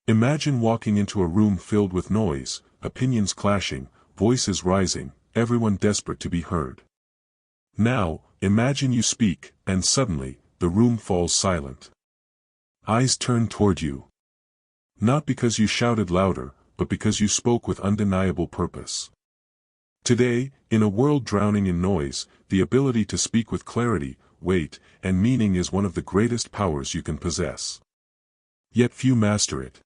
Imagine walking into a room filled with noise, opinions clashing, voices rising, everyone desperate to be heard. Now, imagine you speak, and suddenly, the room falls silent. Eyes turn toward you. Not because you shouted louder, but because you spoke with undeniable purpose. Today, in a world drowning in noise, the ability to speak with clarity, weight, and meaning is one of the greatest powers you can possess. Yet few master it.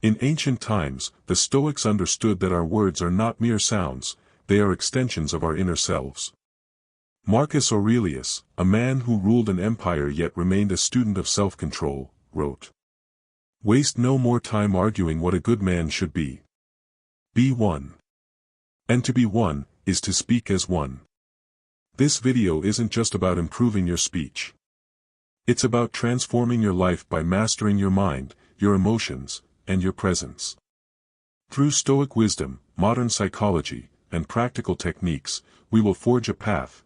In ancient times, the Stoics understood that our words are not mere sounds, they are extensions of our inner selves. Marcus Aurelius, a man who ruled an empire yet remained a student of self-control, wrote, "Waste no more time arguing what a good man should be. Be one. And to be one, is to speak as one." This video isn't just about improving your speech. It's about transforming your life by mastering your mind, your emotions, and your presence. Through Stoic wisdom, modern psychology, and practical techniques, we will forge a path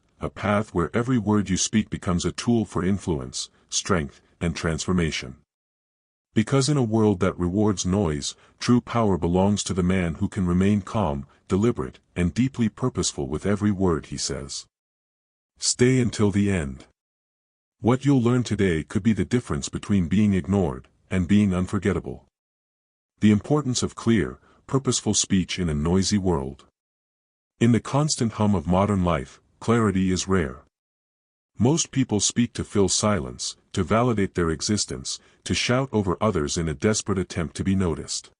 where every word you speak becomes a tool for influence, strength, and transformation. Because in a world that rewards noise, true power belongs to the man who can remain calm, deliberate, and deeply purposeful with every word he says. Stay until the end. What you'll learn today could be the difference between being ignored and being unforgettable. The importance of clear, purposeful speech in a noisy world. In the constant hum of modern life, clarity is rare. Most people speak to fill silence, to validate their existence, to shout over others in a desperate attempt to be noticed.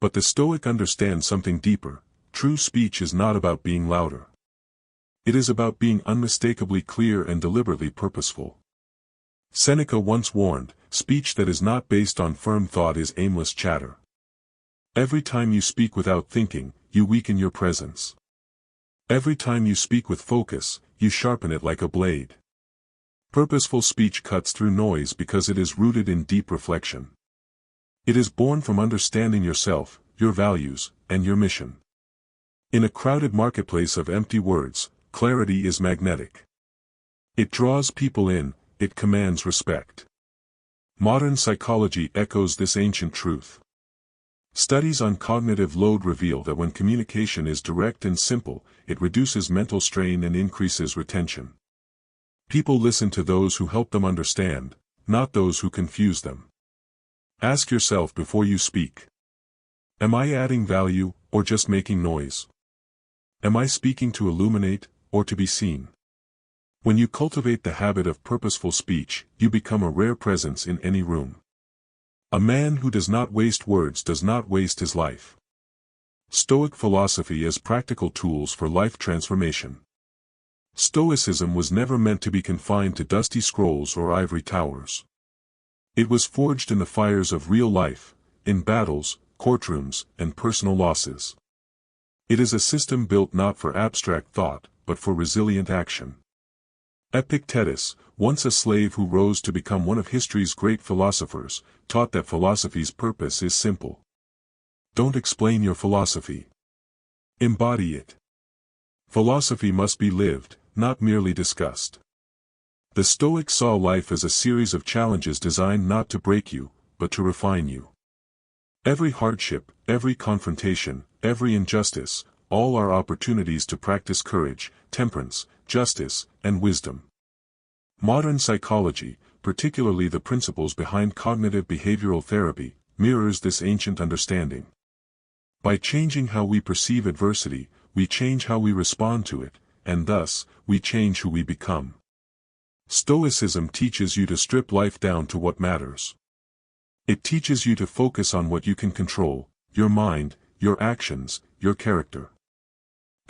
But the Stoic understand something deeper. True speech is not about being louder. It is about being unmistakably clear and deliberately purposeful. Seneca once warned, "Speech that is not based on firm thought is aimless chatter." Every time you speak without thinking, you weaken your presence. Every time you speak with focus, you sharpen it like a blade. Purposeful speech cuts through noise because it is rooted in deep reflection. It is born from understanding yourself, your values, and your mission. In a crowded marketplace of empty words, clarity is magnetic. It draws people in, it commands respect. Modern psychology echoes this ancient truth. Studies on cognitive load reveal that when communication is direct and simple, it reduces mental strain and increases retention. People listen to those who help them understand, not those who confuse them. Ask yourself before you speak. Am I adding value, or just making noise? Am I speaking to illuminate, or to be seen? When you cultivate the habit of purposeful speech, you become a rare presence in any room. A man who does not waste words does not waste his life. Stoic philosophy as practical tools for life transformation. Stoicism was never meant to be confined to dusty scrolls or ivory towers. It was forged in the fires of real life, in battles, courtrooms, and personal losses. It is a system built not for abstract thought, but for resilient action. Epictetus, once a slave who rose to become one of history's great philosophers, taught that philosophy's purpose is simple. Don't explain your philosophy. Embody it. Philosophy must be lived, not merely discussed. The Stoics saw life as a series of challenges designed not to break you, but to refine you. Every hardship, every confrontation, every injustice, all are opportunities to practice courage, temperance, justice, and wisdom. Modern psychology, particularly the principles behind cognitive behavioral therapy, mirrors this ancient understanding. By changing how we perceive adversity, we change how we respond to it, and thus, we change who we become. Stoicism teaches you to strip life down to what matters. It teaches you to focus on what you can control, your mind, your actions, your character.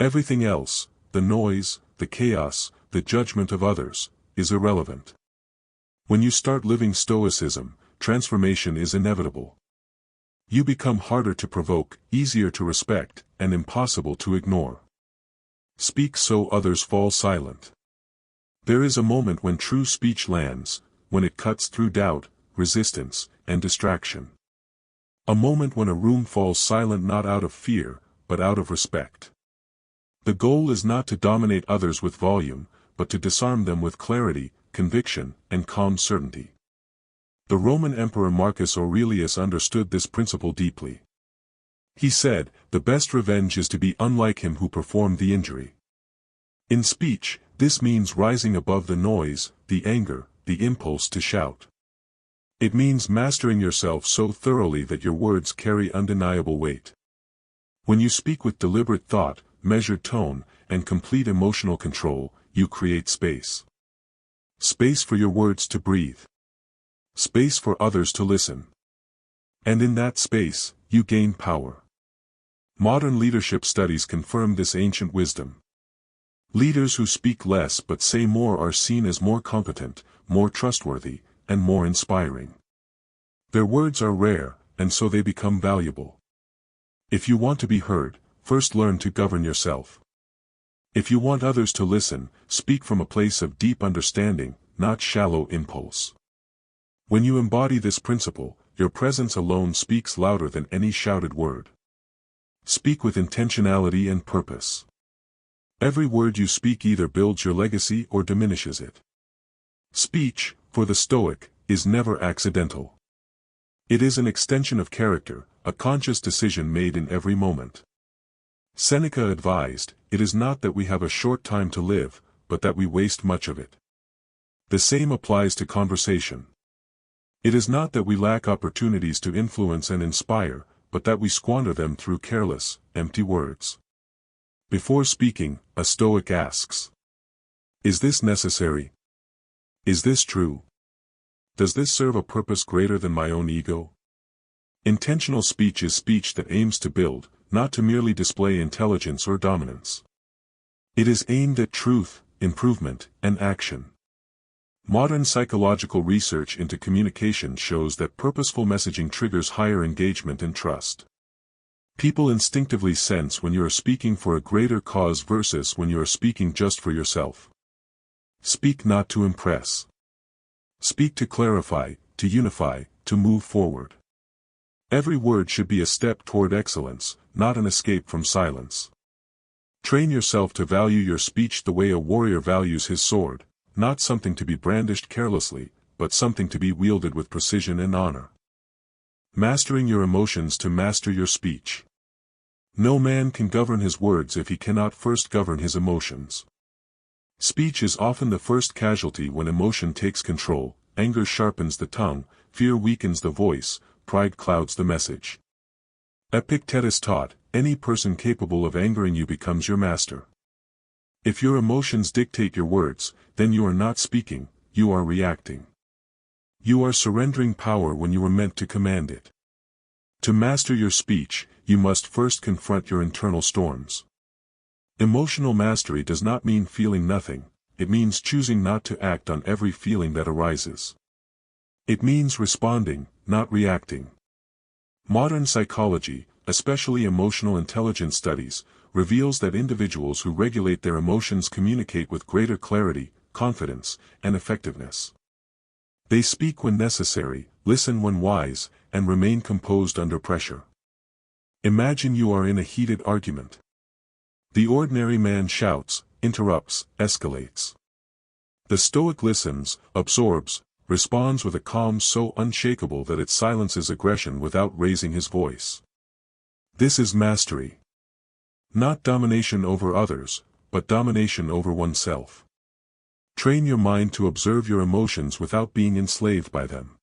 Everything else, the noise, the chaos, the judgment of others, is irrelevant. When you start living Stoicism, transformation is inevitable. You become harder to provoke, easier to respect, and impossible to ignore. Speak so others fall silent. There is a moment when true speech lands, when it cuts through doubt, resistance, and distraction. A moment when a room falls silent not out of fear, but out of respect. The goal is not to dominate others with volume, but to disarm them with clarity, conviction, and calm certainty. The Roman Emperor Marcus Aurelius understood this principle deeply. He said, "The best revenge is to be unlike him who performed the injury." In speech, this means rising above the noise, the anger, the impulse to shout. It means mastering yourself so thoroughly that your words carry undeniable weight. When you speak with deliberate thought, measured tone, and complete emotional control, you create space. Space for your words to breathe. Space for others to listen. And in that space, you gain power. Modern leadership studies confirm this ancient wisdom. Leaders who speak less but say more are seen as more competent, more trustworthy, and more inspiring. Their words are rare, and so they become valuable. If you want to be heard, first learn to govern yourself. If you want others to listen, speak from a place of deep understanding, not shallow impulse. When you embody this principle, your presence alone speaks louder than any shouted word. Speak with intentionality and purpose. Every word you speak either builds your legacy or diminishes it. Speech, for the Stoic, is never accidental. It is an extension of character, a conscious decision made in every moment. Seneca advised, "It is not that we have a short time to live, but that we waste much of it." The same applies to conversation. It is not that we lack opportunities to influence and inspire, but that we squander them through careless, empty words. Before speaking, a Stoic asks, "Is this necessary? Is this true? Does this serve a purpose greater than my own ego?" Intentional speech is speech that aims to build, not to merely display intelligence or dominance. It is aimed at truth, improvement, and action. Modern psychological research into communication shows that purposeful messaging triggers higher engagement and trust. People instinctively sense when you are speaking for a greater cause versus when you are speaking just for yourself. Speak not to impress. Speak to clarify, to unify, to move forward. Every word should be a step toward excellence, not an escape from silence. Train yourself to value your speech the way a warrior values his sword, not something to be brandished carelessly, but something to be wielded with precision and honor. Mastering your emotions to master your speech. No man can govern his words if he cannot first govern his emotions. Speech is often the first casualty when emotion takes control. Anger sharpens the tongue, fear weakens the voice, pride clouds the message. Epictetus taught, any person capable of angering you becomes your master. If your emotions dictate your words, then you are not speaking, you are reacting. You are surrendering power when you were meant to command it. To master your speech, you must first confront your internal storms. Emotional mastery does not mean feeling nothing, it means choosing not to act on every feeling that arises. It means responding, not reacting. Modern psychology, especially emotional intelligence studies, reveals that individuals who regulate their emotions communicate with greater clarity, confidence, and effectiveness. They speak when necessary, listen when wise, and remain composed under pressure. Imagine you are in a heated argument. The ordinary man shouts, interrupts, escalates. The Stoic listens, absorbs, responds with a calm so unshakable that it silences aggression without raising his voice. This is mastery. Not domination over others, but domination over oneself. Train your mind to observe your emotions without being enslaved by them.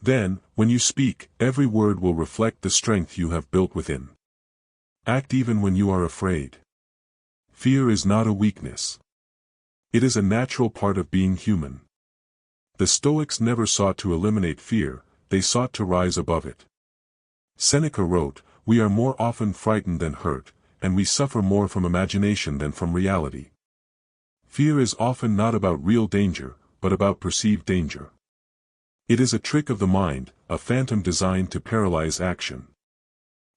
Then, when you speak, every word will reflect the strength you have built within. Act even when you are afraid. Fear is not a weakness. It is a natural part of being human. The Stoics never sought to eliminate fear, they sought to rise above it. Seneca wrote, "We are more often frightened than hurt, and we suffer more from imagination than from reality." Fear is often not about real danger, but about perceived danger. It is a trick of the mind, a phantom designed to paralyze action.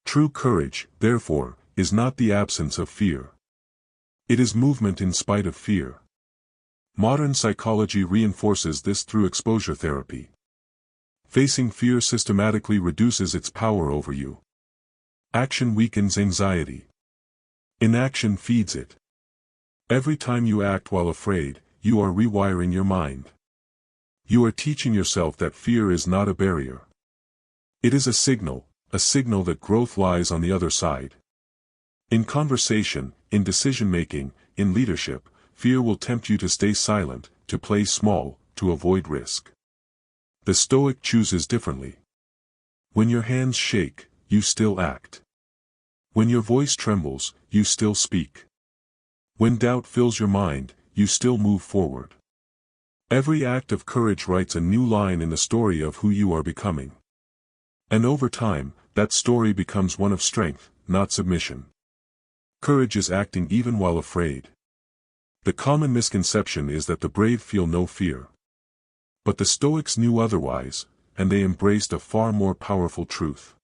True courage, therefore, is not the absence of fear. It is movement in spite of fear. Modern psychology reinforces this through exposure therapy. Facing fear systematically reduces its power over you. Action weakens anxiety. Inaction feeds it. Every time you act while afraid, you are rewiring your mind. You are teaching yourself that fear is not a barrier. It is a signal that growth lies on the other side. In conversation, in decision-making, in leadership, fear will tempt you to stay silent, to play small, to avoid risk. The Stoic chooses differently. When your hands shake, you still act. When your voice trembles, you still speak. When doubt fills your mind, you still move forward. Every act of courage writes a new line in the story of who you are becoming. And over time, that story becomes one of strength, not submission. Courage is acting even while afraid. The common misconception is that the brave feel no fear. But the Stoics knew otherwise, and they embraced a far more powerful truth.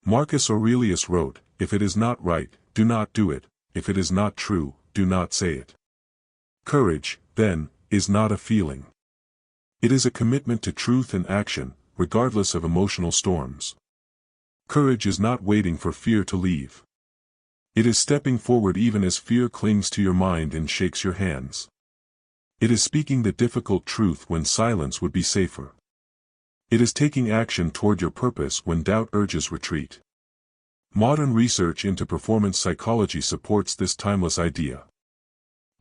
Marcus Aurelius wrote, "If it is not right, do not do it, if it is not true, do not say it." Courage, then, is not a feeling. It is a commitment to truth and action, regardless of emotional storms. Courage is not waiting for fear to leave. It is stepping forward even as fear clings to your mind and shakes your hands. It is speaking the difficult truth when silence would be safer. It is taking action toward your purpose when doubt urges retreat. Modern research into performance psychology supports this timeless idea.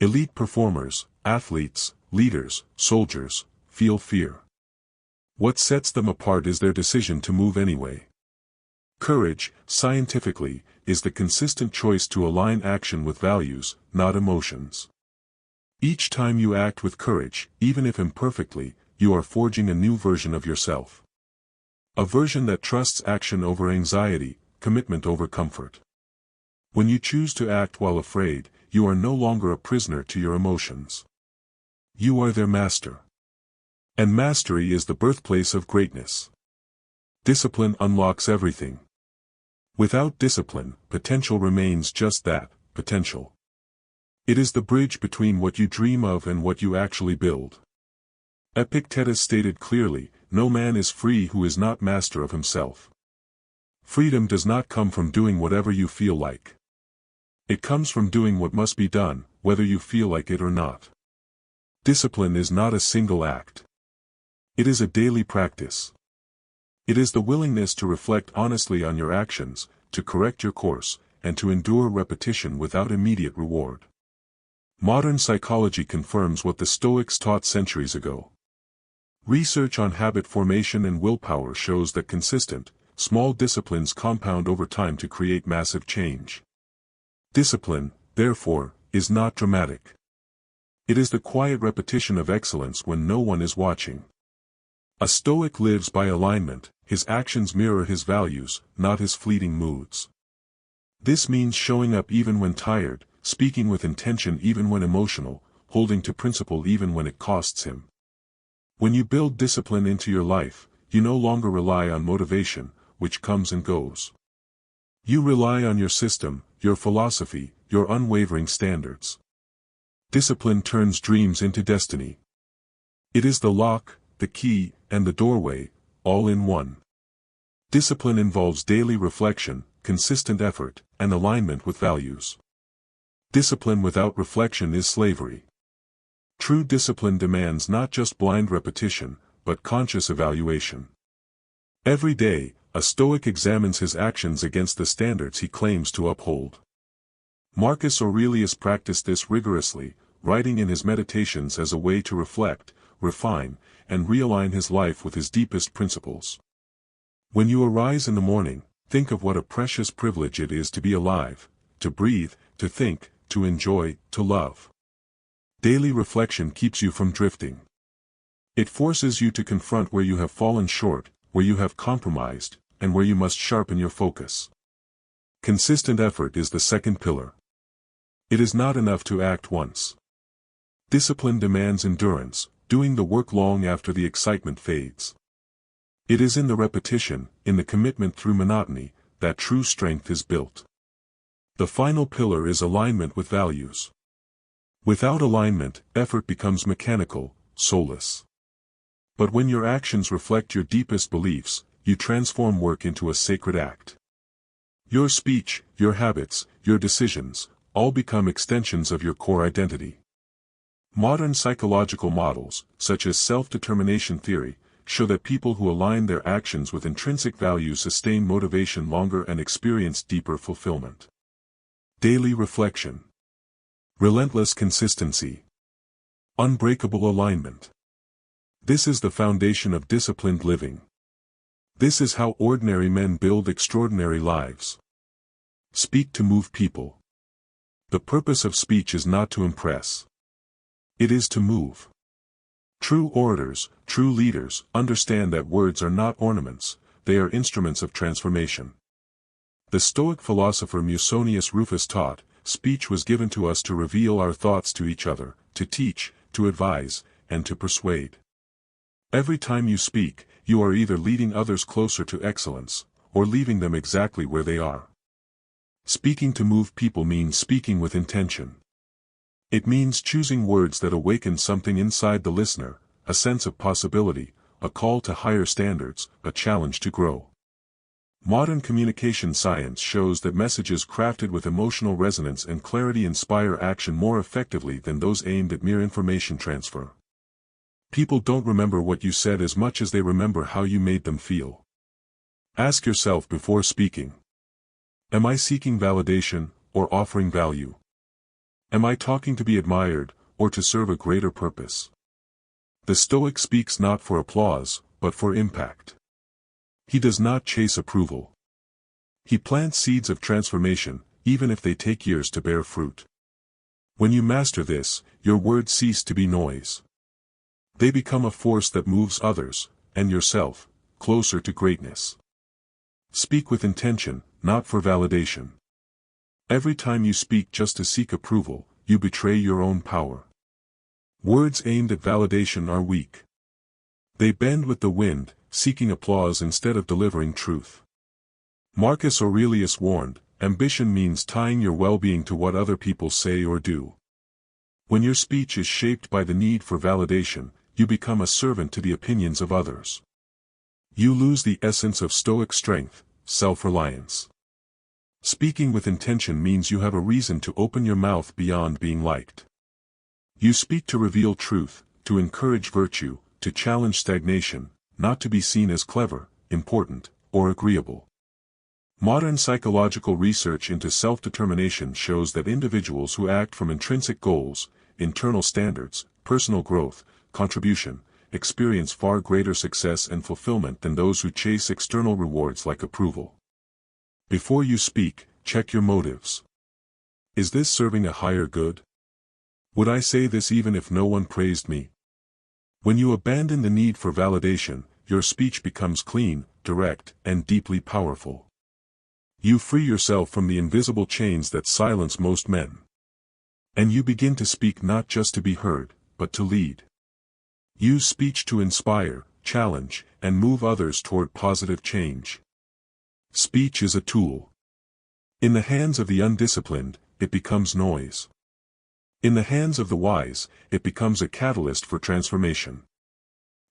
Elite performers, athletes, leaders, soldiers, feel fear. What sets them apart is their decision to move anyway. Courage, scientifically, is the consistent choice to align action with values, not emotions. Each time you act with courage, even if imperfectly, you are forging a new version of yourself. A version that trusts action over anxiety, commitment over comfort. When you choose to act while afraid, you are no longer a prisoner to your emotions. You are their master. And mastery is the birthplace of greatness. Discipline unlocks everything. Without discipline, potential remains just that, potential. It is the bridge between what you dream of and what you actually build. Epictetus stated clearly, "No man is free who is not master of himself." Freedom does not come from doing whatever you feel like. It comes from doing what must be done, whether you feel like it or not. Discipline is not a single act. It is a daily practice. It is the willingness to reflect honestly on your actions, to correct your course, and to endure repetition without immediate reward. Modern psychology confirms what the Stoics taught centuries ago. Research on habit formation and willpower shows that consistent, small disciplines compound over time to create massive change. Discipline, therefore, is not dramatic. It is the quiet repetition of excellence when no one is watching. A Stoic lives by alignment, his actions mirror his values, not his fleeting moods. This means showing up even when tired, speaking with intention even when emotional, holding to principle even when it costs him. When you build discipline into your life, you no longer rely on motivation, which comes and goes. You rely on your system, your philosophy, your unwavering standards. Discipline turns dreams into destiny. It is the lock, the key, and the doorway, all in one. Discipline involves daily reflection, consistent effort, and alignment with values. Discipline without reflection is slavery. True discipline demands not just blind repetition, but conscious evaluation. Every day, a Stoic examines his actions against the standards he claims to uphold. Marcus Aurelius practiced this rigorously, writing in his meditations as a way to reflect, refine, and realign his life with his deepest principles. When you arise in the morning, think of what a precious privilege it is to be alive, to breathe, to think, to enjoy, to love. Daily reflection keeps you from drifting. It forces you to confront where you have fallen short, where you have compromised, and where you must sharpen your focus. Consistent effort is the second pillar. It is not enough to act once. Discipline demands endurance, doing the work long after the excitement fades. It is in the repetition, in the commitment through monotony, that true strength is built. The final pillar is alignment with values. Without alignment, effort becomes mechanical, soulless. But when your actions reflect your deepest beliefs, you transform work into a sacred act. Your speech, your habits, your decisions, all become extensions of your core identity. Modern psychological models, such as self-determination theory, show that people who align their actions with intrinsic values sustain motivation longer and experience deeper fulfillment. Daily reflection. Relentless consistency. Unbreakable alignment. This is the foundation of disciplined living. This is how ordinary men build extraordinary lives. Speak to move people. The purpose of speech is not to impress. It is to move. True orators, true leaders, understand that words are not ornaments, they are instruments of transformation. The Stoic philosopher Musonius Rufus taught, speech was given to us to reveal our thoughts to each other, to teach, to advise, and to persuade. Every time you speak, you are either leading others closer to excellence, or leaving them exactly where they are. Speaking to move people means speaking with intention. It means choosing words that awaken something inside the listener, a sense of possibility, a call to higher standards, a challenge to grow. Modern communication science shows that messages crafted with emotional resonance and clarity inspire action more effectively than those aimed at mere information transfer. People don't remember what you said as much as they remember how you made them feel. Ask yourself before speaking. Am I seeking validation, or offering value? Am I talking to be admired, or to serve a greater purpose? The Stoic speaks not for applause, but for impact. He does not chase approval. He plants seeds of transformation, even if they take years to bear fruit. When you master this, your words cease to be noise. They become a force that moves others, and yourself, closer to greatness. Speak with intention, not for validation. Every time you speak just to seek approval, you betray your own power. Words aimed at validation are weak. They bend with the wind, seeking applause instead of delivering truth. Marcus Aurelius warned, ambition means tying your well-being to what other people say or do. When your speech is shaped by the need for validation, you become a servant to the opinions of others. You lose the essence of Stoic strength, self-reliance. Speaking with intention means you have a reason to open your mouth beyond being liked. You speak to reveal truth, to encourage virtue, to challenge stagnation, not to be seen as clever, important, or agreeable. Modern psychological research into self-determination shows that individuals who act from intrinsic goals, internal standards, personal growth, contribution, experience far greater success and fulfillment than those who chase external rewards like approval. Before you speak, check your motives. Is this serving a higher good? Would I say this even if no one praised me? When you abandon the need for validation, your speech becomes clean, direct, and deeply powerful. You free yourself from the invisible chains that silence most men. And you begin to speak not just to be heard, but to lead. Use speech to inspire, challenge, and move others toward positive change. Speech is a tool. In the hands of the undisciplined, it becomes noise. In the hands of the wise, it becomes a catalyst for transformation.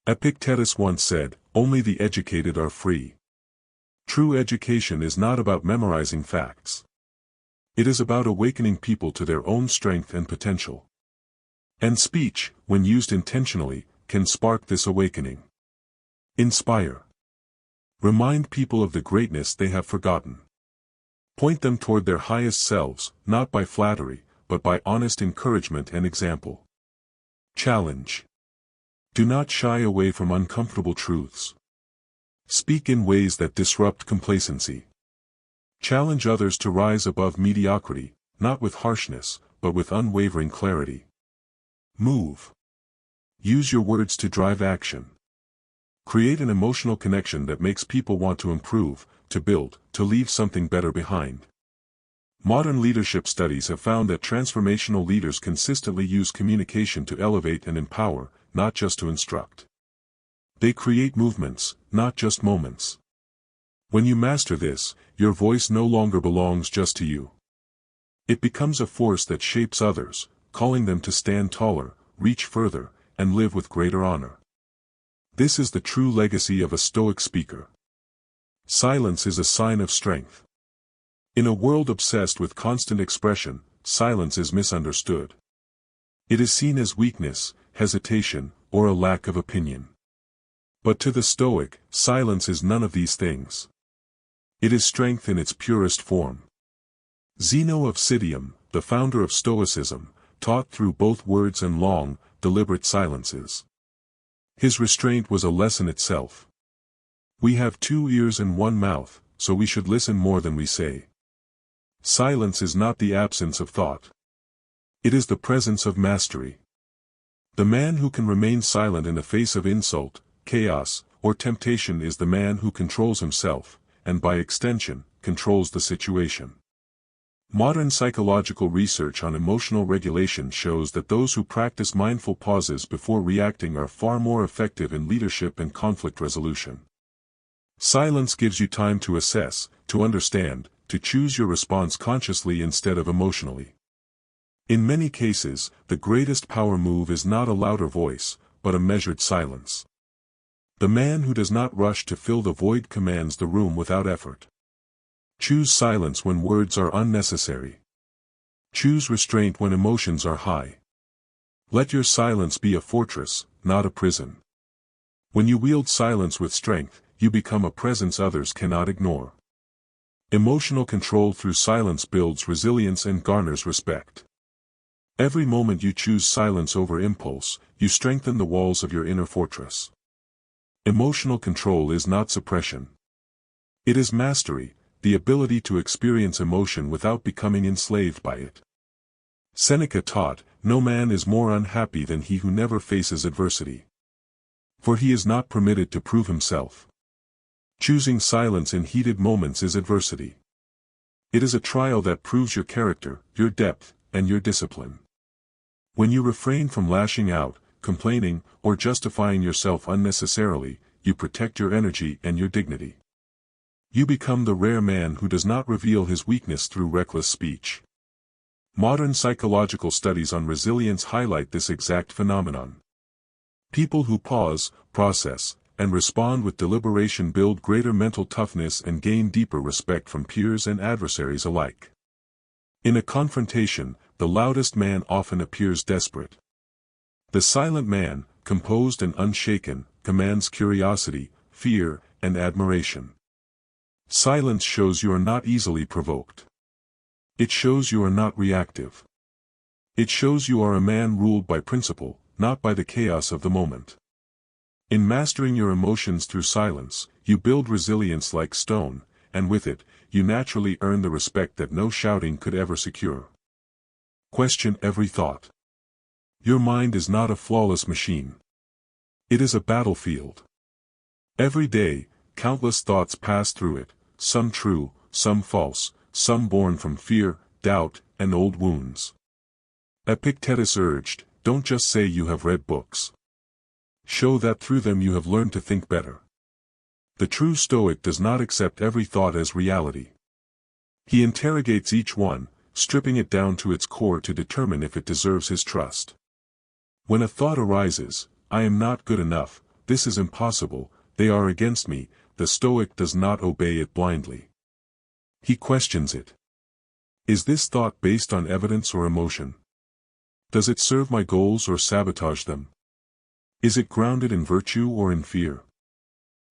Epictetus once said, "Only the educated are free." True education is not about memorizing facts. It is about awakening people to their own strength and potential. And speech, when used intentionally, can spark this awakening. Inspire. Remind people of the greatness they have forgotten. Point them toward their highest selves, not by flattery, but by honest encouragement and example. Challenge. Do not shy away from uncomfortable truths. Speak in ways that disrupt complacency. Challenge others to rise above mediocrity, not with harshness, but with unwavering clarity. Move. Use your words to drive action. Create an emotional connection that makes people want to improve, to build, to leave something better behind. Modern leadership studies have found that transformational leaders consistently use communication to elevate and empower, not just to instruct. They create movements, not just moments. When you master this, your voice no longer belongs just to you. It becomes a force that shapes others, calling them to stand taller, reach further, and live with greater honor. This is the true legacy of a Stoic speaker. Silence is a sign of strength. In a world obsessed with constant expression, silence is misunderstood. It is seen as weakness, hesitation, or a lack of opinion. But to the Stoic, silence is none of these things. It is strength in its purest form. Zeno of Citium, the founder of Stoicism, taught through both words and long, deliberate silences. His restraint was a lesson itself. We have 2 ears and 1 mouth, so we should listen more than we say. Silence is not the absence of thought. It is the presence of mastery. The man who can remain silent in the face of insult, chaos, or temptation is the man who controls himself, and by extension, controls the situation. Modern psychological research on emotional regulation shows that those who practice mindful pauses before reacting are far more effective in leadership and conflict resolution. Silence gives you time to assess, to understand, to choose your response consciously instead of emotionally. In many cases, the greatest power move is not a louder voice, but a measured silence. The man who does not rush to fill the void commands the room without effort. Choose silence when words are unnecessary. Choose restraint when emotions are high. Let your silence be a fortress, not a prison. When you wield silence with strength, you become a presence others cannot ignore. Emotional control through silence builds resilience and garners respect. Every moment you choose silence over impulse, you strengthen the walls of your inner fortress. Emotional control is not suppression. It is mastery, the ability to experience emotion without becoming enslaved by it. Seneca taught, "No man is more unhappy than he who never faces adversity. For he is not permitted to prove himself." Choosing silence in heated moments is adversity. It is a trial that proves your character, your depth, and your discipline. When you refrain from lashing out, complaining, or justifying yourself unnecessarily, you protect your energy and your dignity. You become the rare man who does not reveal his weakness through reckless speech. Modern psychological studies on resilience highlight this exact phenomenon. People who pause, process, and respond with deliberation build greater mental toughness and gain deeper respect from peers and adversaries alike. In a confrontation, the loudest man often appears desperate. The silent man, composed and unshaken, commands curiosity, fear, and admiration. Silence shows you are not easily provoked. It shows you are not reactive. It shows you are a man ruled by principle, not by the chaos of the moment. In mastering your emotions through silence, you build resilience like stone, and with it, you naturally earn the respect that no shouting could ever secure. Question every thought. Your mind is not a flawless machine. It is a battlefield. Every day, countless thoughts pass through it, some true, some false, some born from fear, doubt, and old wounds. Epictetus urged, "Don't just say you have read books. Show that through them you have learned to think better." The true Stoic does not accept every thought as reality. He interrogates each one, stripping it down to its core to determine if it deserves his trust. When a thought arises, "I am not good enough, this is impossible, they are against me," the Stoic does not obey it blindly. He questions it. Is this thought based on evidence or emotion? Does it serve my goals or sabotage them? Is it grounded in virtue or in fear?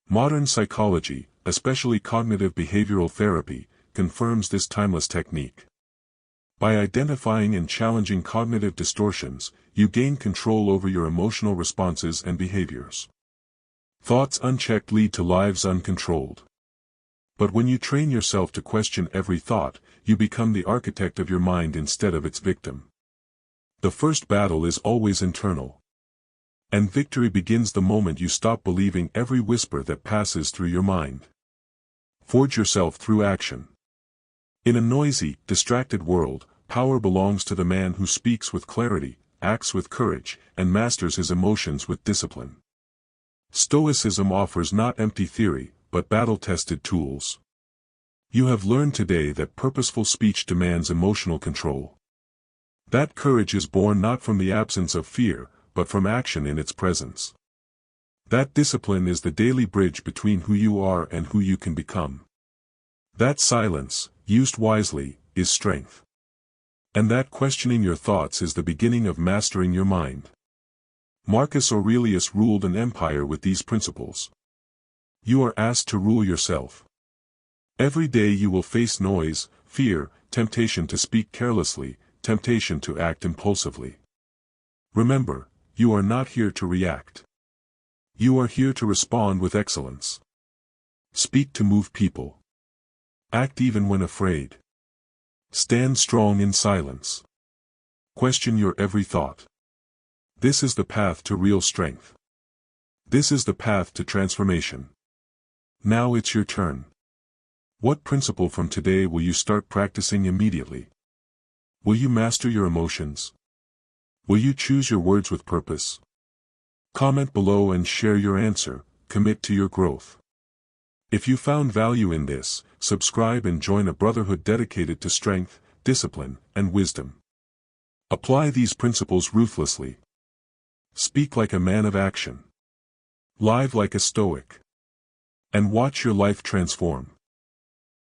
Modern psychology, especially cognitive behavioral therapy, confirms this timeless technique. By identifying and challenging cognitive distortions, you gain control over your emotional responses and behaviors. Thoughts unchecked lead to lives uncontrolled. But when you train yourself to question every thought, you become the architect of your mind instead of its victim. The first battle is always internal. And victory begins the moment you stop believing every whisper that passes through your mind. Forge yourself through action. In a noisy, distracted world, power belongs to the man who speaks with clarity, acts with courage, and masters his emotions with discipline. Stoicism offers not empty theory, but battle-tested tools. You have learned today that purposeful speech demands emotional control. That courage is born not from the absence of fear, but from action in its presence. That discipline is the daily bridge between who you are and who you can become. That silence, used wisely, is strength. And that questioning your thoughts is the beginning of mastering your mind. Marcus Aurelius ruled an empire with these principles. You are asked to rule yourself. Every day you will face noise, fear, temptation to speak carelessly, temptation to act impulsively. Remember, you are not here to react. You are here to respond with excellence. Speak to move people. Act even when afraid. Stand strong in silence. Question your every thought. This is the path to real strength. This is the path to transformation. Now it's your turn. What principle from today will you start practicing immediately? Will you master your emotions? Will you choose your words with purpose? Comment below and share your answer. Commit to your growth. If you found value in this, subscribe and join a brotherhood dedicated to strength, discipline, and wisdom. Apply these principles ruthlessly. Speak like a man of action. Live like a Stoic. And watch your life transform.